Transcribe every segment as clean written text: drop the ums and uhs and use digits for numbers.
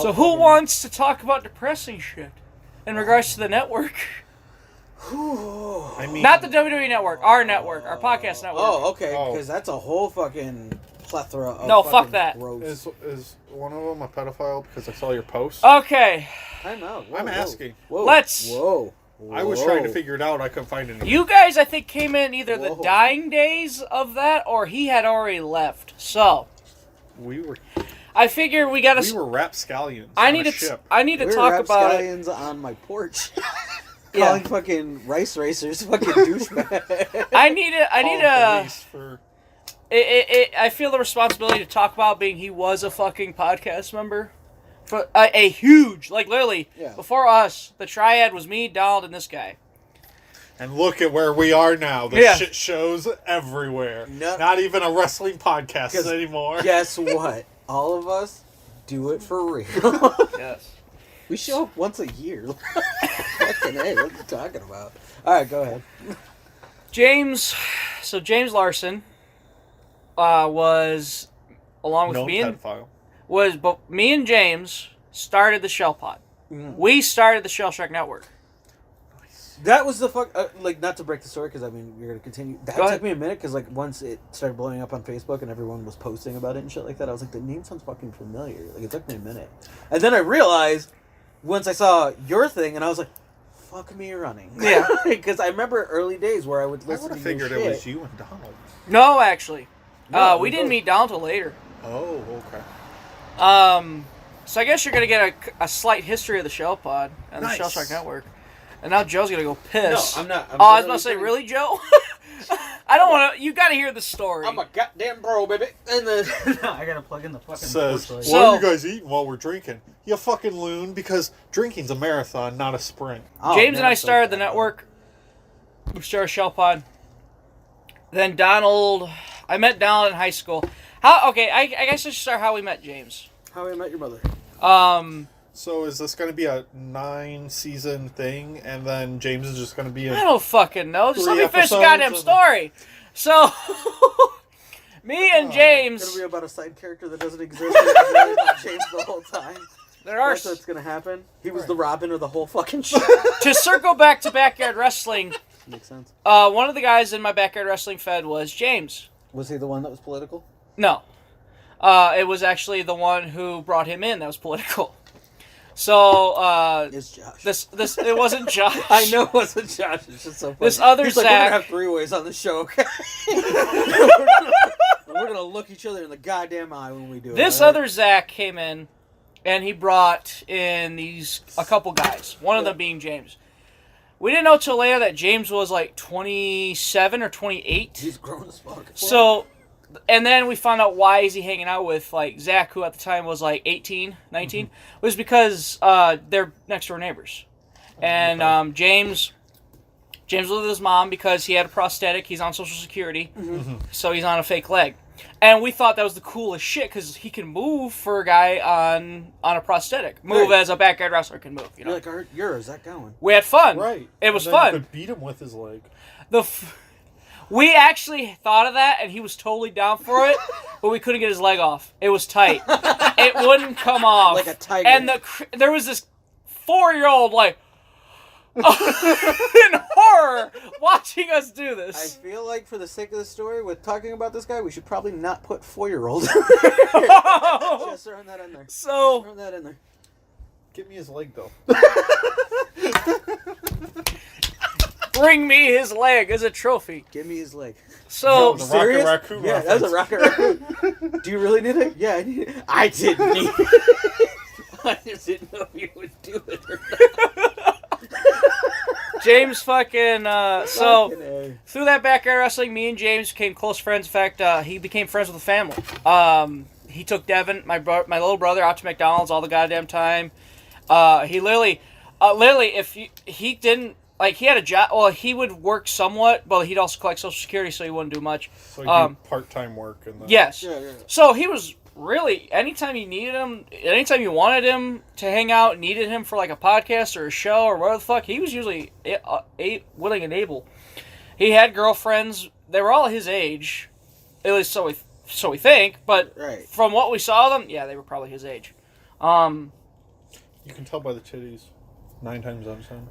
So who wants to talk about depressing shit in regards to the network? I mean, not the WWE network, our podcast network. Oh, okay, because that's a whole fucking plethora of no, fuck that. Gross. Is one of them a pedophile because I saw your post? Okay. Time out. I'm asking. Whoa. Let's. Whoa. I was trying to figure it out. I couldn't find anything. You guys, I think, came in either the dying days of that or he had already left. So. We were. I figure we gotta. We were rapscallions. I need to talk about it. Rapscallions on my porch. Calling fucking rice racers fucking douchebag. I need a. I feel the responsibility to talk about being he was a fucking podcast member. For a huge, like literally, before us, the triad was me, Donald, and this guy. And look at where we are now. The shit shows everywhere. Not even a wrestling podcast anymore. Guess what? All of us do it for real. Yes. We show up once a year. Fucking hey, what are you talking about? Alright, go ahead. James Larson was, along with me and James started the Shell Pod. Mm-hmm. We started the Shellshock network. Nice. That was the fuck. Not to break the story, because I mean you're gonna continue. That took me a minute, because like once it started blowing up on Facebook and everyone was posting about it and shit like that, I was like, the name sounds fucking familiar. Like it took me a minute, and then I realized once I saw your thing, and I was like, fuck me running. Yeah, because I remember early days where I would listen. I would have figured it was you and Donald. No, actually, we didn't meet Donald till later. Oh, okay. So I guess you're gonna get a slight history of the Shell Pod and the Shellshock Network, and now Joe's gonna go piss. No, I'm not. I was about to say, really, Joe? I don't want to. You got to hear the story. I'm a goddamn bro, baby. And then I gotta plug in the fucking. Says, what are you guys eating while we're drinking? You fucking loon, because drinking's a marathon, not a sprint. James and I started the network. We started Shell Pod. Then Donald. I met Donald in high school. Okay, I guess I should start how we met James. How I Met Your Mother. So is this going to be a 9-season thing, and then James is just going to be I don't fucking know. Just let me finish the goddamn story. So, me and James... It's going to be about a side character that doesn't exist. It's about James the whole time. That's what's going to happen. He was the Robin of the whole fucking show. To circle back to Backyard Wrestling... Makes sense. One of the guys in my Backyard Wrestling fed was James. Was he the one that was political? No. It was actually the one who brought him in that was political. So, it's Josh. This it wasn't Josh. I know it wasn't Josh. It's just so funny. This other He's Zach. Like, we're gonna have 3 ways on the show, okay? we're gonna look each other in the goddamn eye when we do it. This other Zach came in, and he brought in a couple guys. One of them being James. We didn't know till later that James was like 27 or 28. He's grown as fuck. So, and then we found out why is he hanging out with like Zach, who at the time was like 18, 19. Mm-hmm. It was because they're next door neighbors. And James lived with his mom because he had a prosthetic. He's on Social Security, so he's on a fake leg. And we thought that was the coolest shit because he can move for a guy on a prosthetic. Move as a backyard wrestler can move. You know, you're like, you're Zach Gowen. We had fun. Right. It was fun. You could beat him with his leg. We actually thought of that, and he was totally down for it, but we couldn't get his leg off. It was tight. It wouldn't come off. Like a tiger. And there was this 4-year-old like. in horror watching us do this. I feel like for the sake of the story, with talking about this guy, we should probably not put 4-year-olds. Just throwing that in there. So throwing that in there. Give me his leg though. Bring me his leg as a trophy. Give me his leg. So the Rocket Raccoon. Yeah, that's a Rocket Raccoon. Do you really need it? Yeah, I need it. I didn't need it. I just didn't know if you would do it or not. James fucking through that backyard wrestling, me and James became close friends. In fact, he became friends with the family. He took Devin, my little brother, out to McDonald's all the goddamn time. He literally, if he didn't he had a job. Well, he would work somewhat, but he'd also collect Social Security, so he wouldn't do much. So he did part-time work. Yes. Yeah. So he was really, anytime you needed him, anytime you wanted him to hang out, needed him for like a podcast or a show or whatever the fuck, he was usually willing and able. He had girlfriends. They were all his age, at least so we think. But from what we saw of them, yeah, they were probably his age. You can tell by the titties. 9 times out of 10.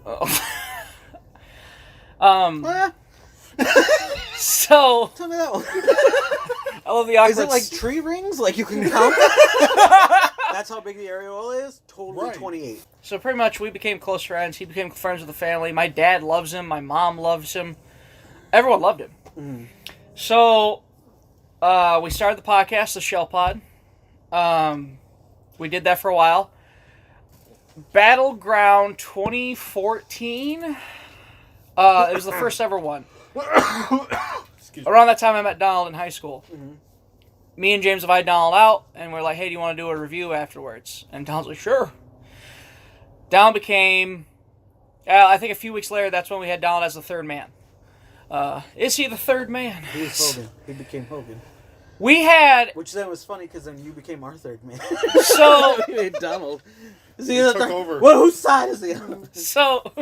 So tell me that one. I love the awkward. Is it like tree rings? Like you can count? That's how big the areola is? Totally 28. So pretty much we became close friends. He became friends with the family. My dad loves him. My mom loves him. Everyone loved him. Mm. So we started the podcast, the Shell Pod. We did that for a while. Battleground 2014. It was the first ever one. Around that time I met Donald in high school. Mm-hmm. Me and James invited Donald out, and we're like, hey, do you want to do a review afterwards? And Donald's like, sure. Donald became, I think a few weeks later, that's when we had Donald as the third man. Is he the third man? He was Hogan. He became Hogan. We had... Which then was funny, because then you became our third man. So... You made Donald. Is he took over. Well, whose side is he on? So...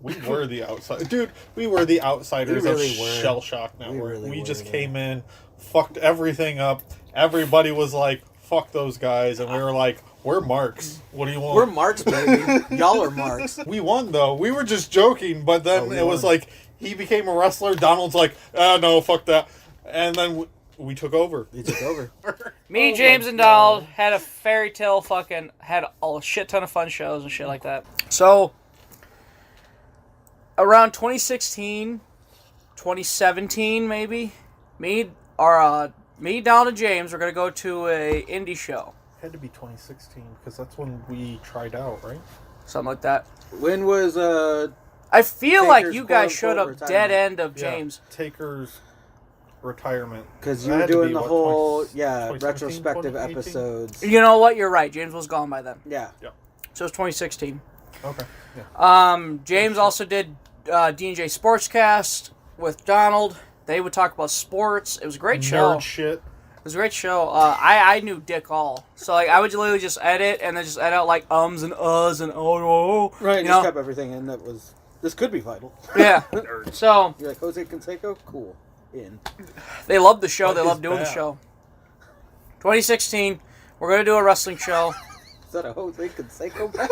We were the outside, dude. We were the outsiders really of were. Shellshock Network. Really we were, just man. came in, fucked everything up. Everybody was like, "Fuck those guys," and we were like, "We're marks. What do you want?" We're marks, baby. Y'all are marks. We won though. We were just joking, but then it was like he became a wrestler. Donald's like, no, fuck that," and then we took over. We took over. Me, James, and Donald had a fairy tale had a shit ton of fun shows and shit like that. So. Around 2016, 2017 maybe, me, Donald, and James were going to go to a indie show. It had to be 2016, because that's when we tried out, right? Something like that. When was, I feel Taker's like you guys showed up retirement. dead end of James. Taker's retirement. Because you were doing the whole, retrospective episodes. You know what? You're right. James was gone by then. Yeah. So it was 2016. Okay. Yeah. James also did D&J Sportscast with Donald. They would talk about sports. It was a great show. Nerd shit. It was a great show. I knew dick all. So like I would literally just edit and then just edit out like ums and uhs and oh. Right, you just know? kept everything in that was... This could be vital. Yeah. So... You're like, Jose Canseco? Cool. In. They loved the show. What They loved doing the show. 2016, we're going to do a wrestling show. Is that a Jose Canseco back?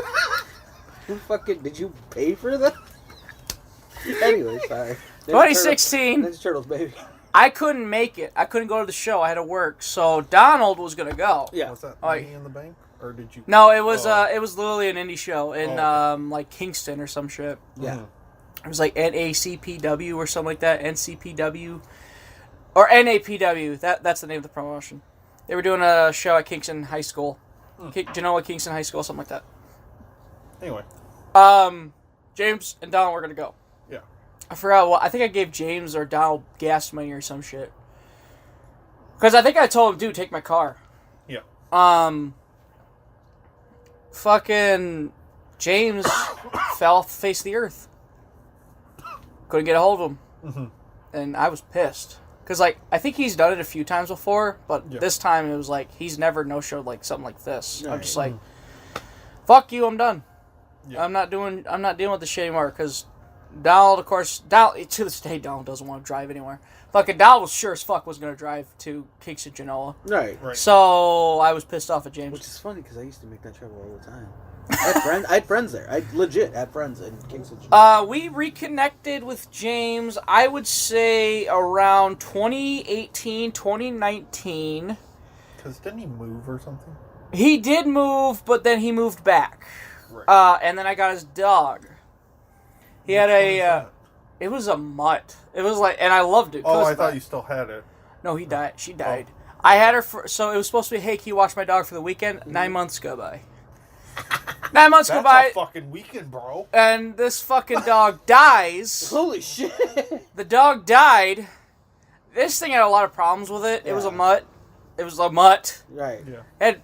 Who fucking... Did you pay for that? Anyway, sorry. 2016. Ninja Turtles, baby. I couldn't make it. I couldn't go to the show. I had to work. So Donald was gonna go. Yeah. Was that Money in the Bank, or did you? No, it was literally an indie show in like Kingston or some shit. Yeah. It was like NACPW or something like that. NCPW or NAPW. That's the name of the promotion. They were doing a show at Kingston High School. Do you know what Kingston High School? Something like that. Anyway. James and Donald were gonna go. Yeah. I forgot what. I think I gave James or Donald gas money or some shit. Because I think I told him, dude, take my car. Yeah. Fucking James fell off the face of the earth. Couldn't get a hold of him. Mm-hmm. And I was pissed. Because, like, I think he's done it a few times before, but this time it was like, he's never no-showed like something like this. Right. I'm just like, fuck you, I'm done. Yeah. I'm not dealing with this shit anymore, because Donald, of course, to this day, Donald doesn't want to drive anywhere. Fucking Donald was sure as fuck was going to drive to Kingston, Genoa. Right. So, I was pissed off at James. Which is funny, because I used to make that travel all the time. I had friends there. I legit had friends in Kingston, Genoa. We reconnected with James, I would say, around 2018, 2019. Because didn't he move or something? He did move, but then he moved back. Right. And then I got his dog. He had it was a mutt. It was like, and I loved it. Oh, I thought you still had it. No, he died. She died. Oh. I had her so it was supposed to be, hey, can you watch my dog for the weekend? 9 months go by. 9 months go by. That's a fucking weekend, bro. And this fucking dog dies. Holy shit. The dog died. This thing had a lot of problems with it. Yeah. It was a mutt. Right. Yeah. And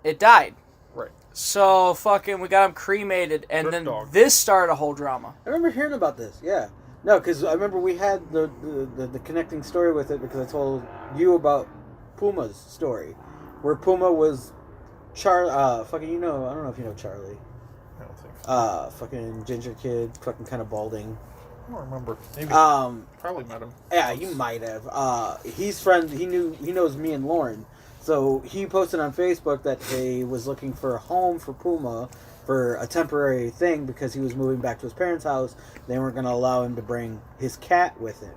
it died. Right. So, fucking, we got him cremated, and then this started a whole drama. I remember hearing about this, yeah. No, because I remember we had the connecting story with it, because I told you about Puma's story, where Puma was fucking, I don't know if you know Charlie. I don't think so. Fucking ginger kid, fucking kind of balding. I don't remember. Maybe. Probably met him. Yeah, you might have. He's friend. He knows me and Lauren. So he posted on Facebook that he was looking for a home for Puma for a temporary thing because he was moving back to his parents' house. They weren't going to allow him to bring his cat with him.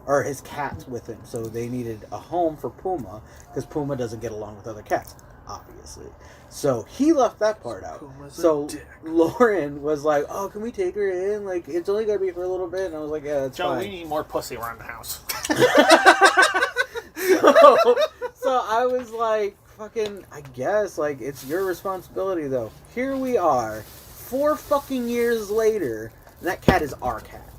Or his cats with him. So they needed a home for Puma because Puma doesn't get along with other cats, obviously. So he left that part out. So Lauren was like, "Oh, can we take her in? Like, it's only gonna be for a little bit." And I was like, "Yeah, that's fine." Joe, we need more pussy around the house. So I was like, "Fucking, I guess like it's your responsibility, though." Here we are, 4 fucking years later, and that cat is our cat.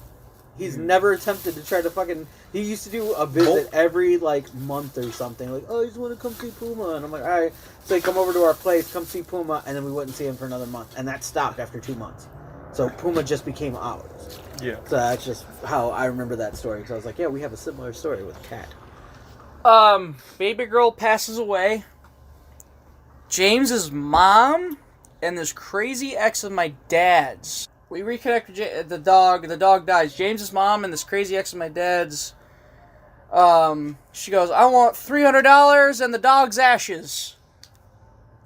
He's never attempted to try to fucking... He used to do a visit every, like, month or something. Like, "Oh, I just want to come see Puma." And I'm like, "All right." So he'd come over to our place, come see Puma, and then we wouldn't see him for another month. And that stopped after 2 months. So Puma just became ours. Yeah. So that's just how I remember that story. Because I was like, yeah, we have a similar story with Cat. Baby girl passes away. James's mom and this crazy ex of my dad's. We reconnect with the dog. The dog dies. James's mom and this crazy ex of my dad's. She goes, "I want $300 and the dog's ashes."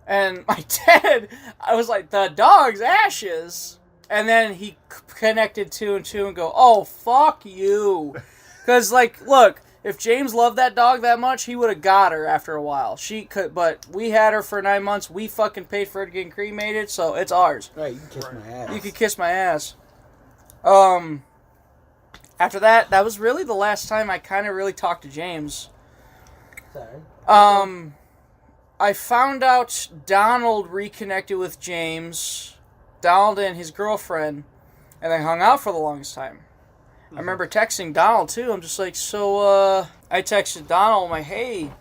And my dad, I was like, "The dog's ashes?" And then he connected 2 and 2 and go, "Oh, fuck you." Because, like, look, if James loved that dog that much, he would have got her after a while. She could, but we had her for 9 months. We fucking paid for her to get cremated, so it's ours. Right, you can kiss my ass. You could kiss my ass. After that, that was really the last time I kind of really talked to James. Sorry. I found out Donald reconnected with James, Donald and his girlfriend, and they hung out for the longest time. I remember texting Donald, too. I'm just like, I texted Donald, I'm like, "Hey,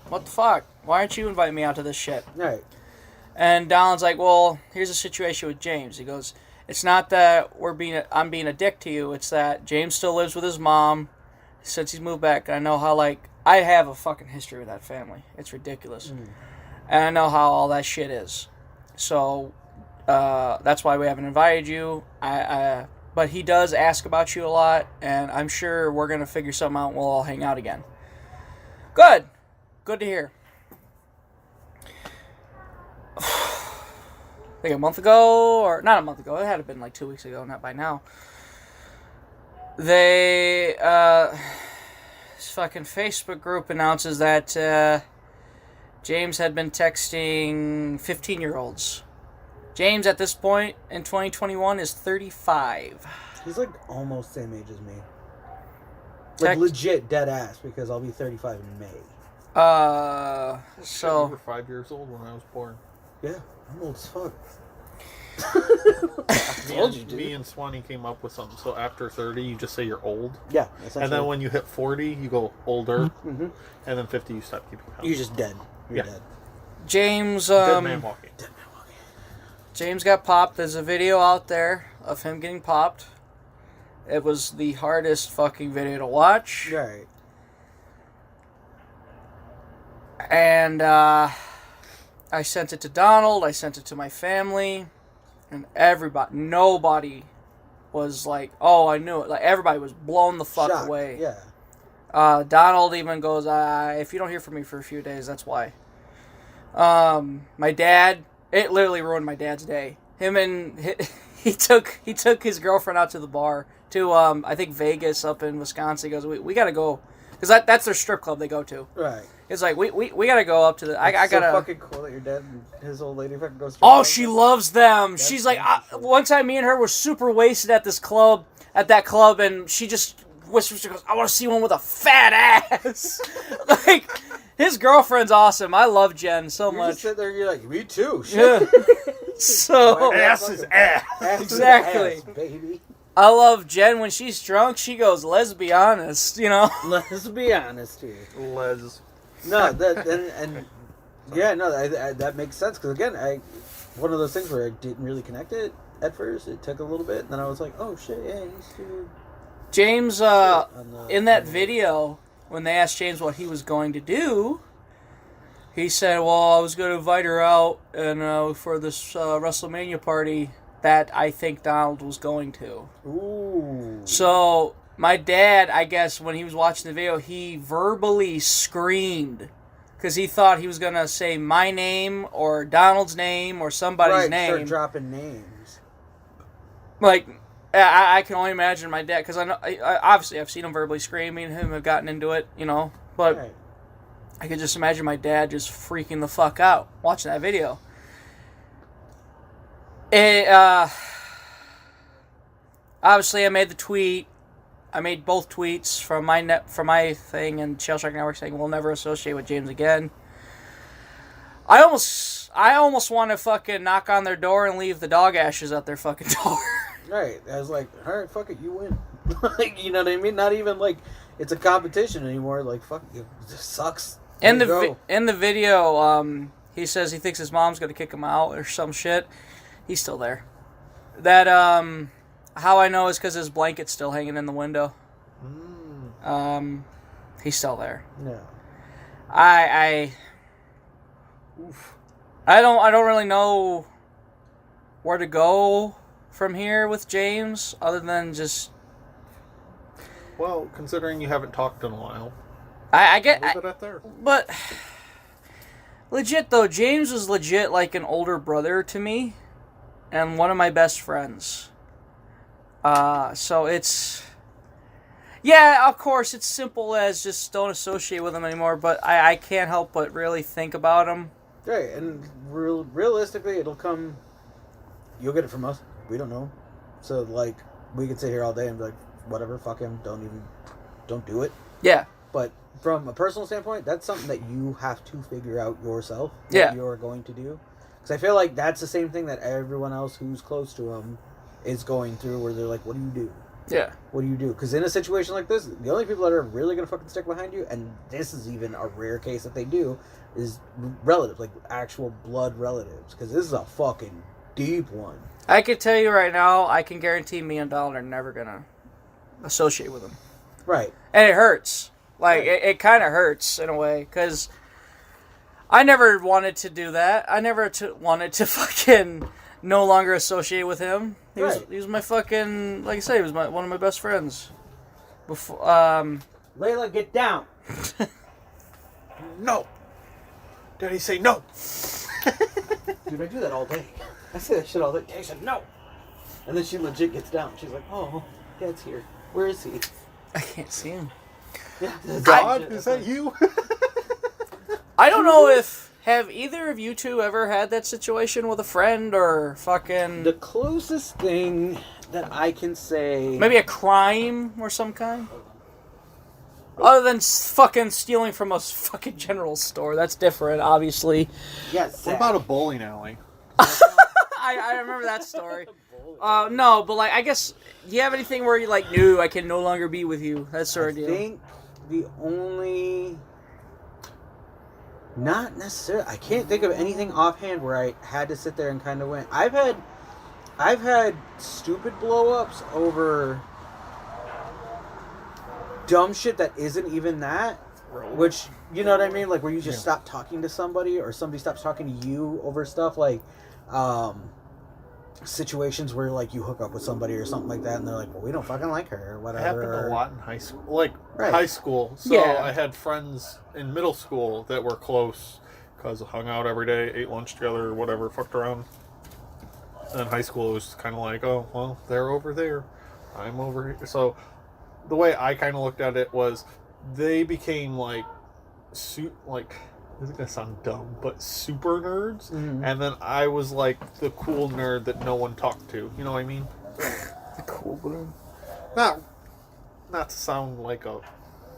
what the fuck? Why aren't you inviting me out to this shit?" Right. And Donald's like, "Well, here's the situation with James." He goes, "It's not that I'm being a dick to you. It's that James still lives with his mom since he's moved back. And I know how, like, I have a fucking history with that family. It's ridiculous. And I know how all that shit is. So, that's why we haven't invited you. But he does ask about you a lot, and I'm sure we're going to figure something out and we'll all hang out again." Good. Good to hear. I think a month ago, or not a month ago, it had been like 2 weeks ago, not by now. This fucking Facebook group announces that James had been texting 15-year-olds. James, at this point in 2021, is 35. He's like almost same age as me. Like legit dead ass, because I'll be 35 in May. So you were 5 years old when I was born. Yeah, I'm old as fuck. I told you, dude. Me and Swanee came up with something. So after 30, you just say you're old. Yeah. And then when you hit 40, you go older. Mm-hmm. And then 50, you stop keeping count. You're just dead. You're dead. James, dead man walking. Dead man walking. James got popped. There's a video out there of him getting popped. It was the hardest fucking video to watch. Right. And I sent it to Donald. I sent it to my family. And nobody was like, "Oh, I knew it." Like, everybody was blown the fuck Shocked. away. Yeah. Donald even goes, "If you don't hear from me for a few days, that's why." My dad, it literally ruined my dad's day. He took his girlfriend out to the bar to I think Vegas up in Wisconsin. He goes, we gotta go, because that's their strip club they go to. Right. It's like we gotta go up to the. I gotta. So fucking cool that your dad and his old lady fucking goes. Oh, she loves them. She's like, one time me and her were super wasted at that club, and she just whispers, she goes, "I want to see one with a fat ass." Like, his girlfriend's awesome. I love Jen so much. You just sit there and you're like, "Me too." Yeah. So ass is ass. Exactly, ass, baby. I love Jen when she's drunk. She goes, "Let's be honest," you know. Let's be honest here. No, that makes sense, because again, one of those things where I didn't really connect it at first. It took a little bit, and then I was like, "Oh shit, yeah, he's too." James, in that video, when they asked James what he was going to do, he said, "Well, I was going to invite her out and for this WrestleMania party that I think Donald was going to." Ooh. So my dad, I guess, when he was watching the video, he verbally screamed because he thought he was going to say my name or Donald's name or somebody's name. Start dropping names. Like, I can only imagine my dad, because I know, obviously I've seen him verbally screaming, and him have gotten into it, you know, but right. I could just imagine my dad just freaking the fuck out watching that video. Obviously I made the tweet. I made both tweets from my thing and Shellshock Network saying we'll never associate with James again. I almost want to fucking knock on their door and leave the dog ashes at their fucking door. Right. I was like, all right, fuck it, you win. Like, you know what I mean? Not even like it's a competition anymore. Like, fuck it, this sucks. In the video, he says he thinks his mom's gonna kick him out or some shit. He's still there. That how I know is because his blanket's still hanging in the window. He's still there. No. I don't really know where to go from here with James, other than just. Well, considering you haven't talked in a while, I get. Leave it at there. But legit though, James was legit like an older brother to me, and one of my best friends. So it's. Yeah, of course, it's simple as just don't associate with him anymore, but I can't help but really think about him. Right, and realistically, it'll come. You'll get it from us. We don't know. So, like, we could sit here all day and be like, whatever, fuck him, don't do it. Yeah. But from a personal standpoint, that's something that you have to figure out yourself. Yeah. What you're going to do. Because I feel like that's the same thing that everyone else who's close to him is going through, where they're like, what do you do? Yeah. What do you do? Because in a situation like this, the only people that are really going to fucking stick behind you, and this is even a rare case that they do, is relatives, like actual blood relatives. Because this is a fucking deep one. I can tell you right now, I can guarantee me and Donald are never going to associate with him. Right. And it hurts. Like, right. It kind of hurts in a way, because I never wanted to do that. I never wanted to fucking no longer associate with him. He was my fucking, like I said, he was one of my best friends. Before, Layla, get down. No. Daddy, say no. Dude, I do that all day. I say that shit all day. Daddy said no. And then she legit gets down. She's like, oh, Dad's here. Where is he? I can't see him. Yeah, God, is that you? I don't know if... Have either of you two ever had that situation with a friend or fucking... The closest thing that I can say... Maybe a crime or some kind? Other than fucking stealing from a fucking general store. That's different, obviously. Yes. What about a bowling alley? I remember that story. No, but like, I guess... Do you have anything where you like, knew I can no longer be with you? That sort of deal. I think the only... Not necessarily. I can't think of anything offhand where I had to sit there and kind of went. I've had stupid blow-ups over dumb shit that isn't even that. Which, you know what I mean? Like, where you just stop talking to somebody, or somebody stops talking to you over stuff. Like, situations where, like, you hook up with somebody or something like that, and they're like, well, we don't fucking like her, or whatever. It happened a lot in high school. Like, right. High school. So I had friends in middle school that were close, because hung out every day, ate lunch together, or whatever, fucked around. And in high school, it was kind of like, oh, well, they're over there. I'm over here. So the way I kind of looked at it was, they became, like, this is going to sound dumb, but super nerds. Mm-hmm. And then I was like the cool nerd that no one talked to. You know what I mean? The cool nerd. Not to sound like a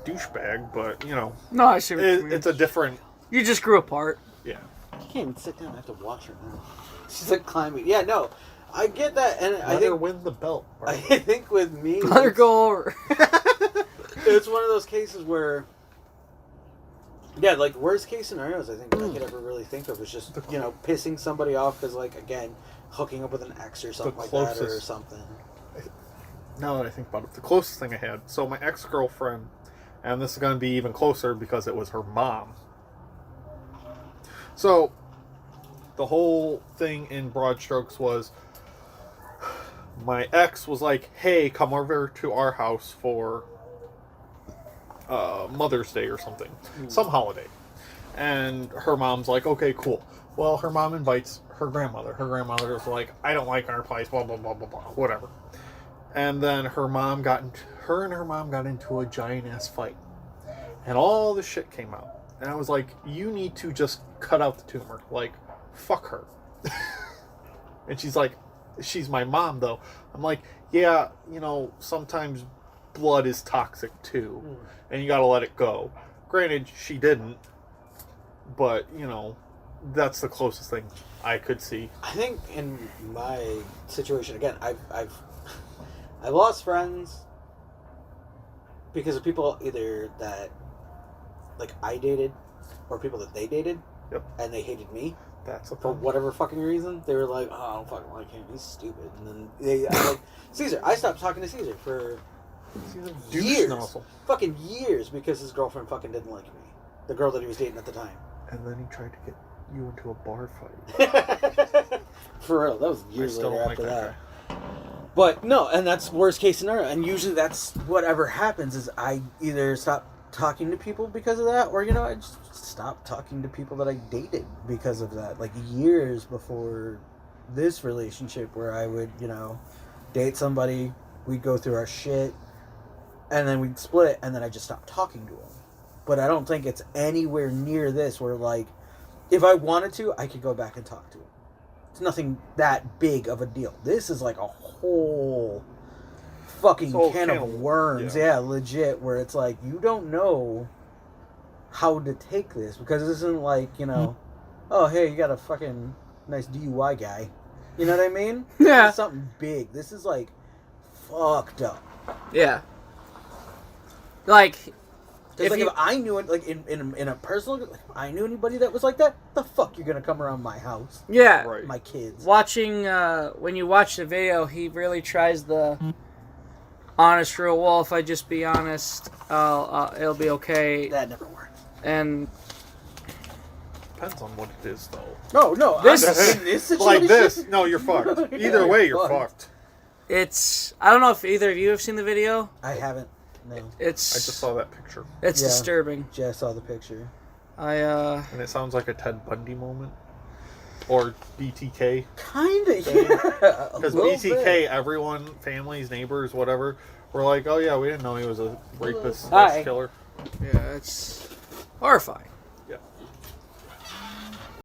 douchebag, but, you know. No, I see what you mean. It's a different... You just grew apart. Yeah. You can't even sit down. I have to watch her now. She's like climbing. Yeah, no. I get that. And I think win the belt. Right? I think with me... Let her go over. It's one of those cases where... Yeah, like, worst case scenarios I think I could ever really think of is just, you know, pissing somebody off because, like, again, hooking up with an ex or something like that or something. Now that I think about it, the closest thing I had, so my ex-girlfriend, and this is going to be even closer because it was her mom. So, the whole thing in broad strokes was, my ex was like, hey, come over to our house for... Mother's Day or something. Some holiday. And her mom's like, okay, cool. Well, her mom invites her grandmother. Her grandmother's like, I don't like our place, blah, blah, blah, blah, blah, whatever. And then her and her mom got into a giant-ass fight. And all the shit came out. And I was like, you need to just cut out the tumor. Like, fuck her. And she's like, she's my mom, though. I'm like, yeah, sometimes blood is toxic, too. And you gotta let it go. Granted, she didn't. But, that's the closest thing I could see. I think in my situation, again, I've lost friends because of people either that like I dated or people that they dated. Yep. And they hated me. That's a for whatever fucking reason. They were like, oh, I don't fucking like him. He's stupid. And then I'm like, Caesar. I stopped talking to Caesar for years. Fucking years because his girlfriend fucking didn't like me. The girl that he was dating at the time. And then he tried to get you into a bar fight. For real, that was years later after that. Guy. But no, and that's worst case scenario. And usually that's whatever happens is I either stop talking to people because of that, or I just stop talking to people that I dated because of that. Like years before this relationship, where I would date somebody, we'd go through our shit, and then we'd split, and then I just stopped talking to them. But I don't think it's anywhere near this where, like, if I wanted to, I could go back and talk to him. It's nothing that big of a deal. This is like a whole fucking can of worms. Yeah, legit, where it's like, you don't know how to take this. Because this isn't like, oh, hey, you got a fucking nice DUI guy. You know what I mean? Yeah. This is something big. This is, like, fucked up. Yeah. Like... If I knew it, like in a personal, like, if I knew anybody that was like that, the fuck you're gonna come around my house? Yeah, right. My kids. Watching when you watch the video, he really tries the honest rule. Well, if I just be honest, it'll be okay. That never worked. And depends on what it is, though. No. This situation, like this. No, you're fucked. Either way, you're fucked. It's. I don't know if either of you have seen the video. I haven't. No. I just saw that picture. It's disturbing. Yeah, I saw the picture. And it sounds like a Ted Bundy moment. Or BTK. Kinda, yeah. Because BTK, everyone, families, neighbors, whatever, were like, oh yeah, we didn't know he was a rapist, killer. Yeah, it's horrifying.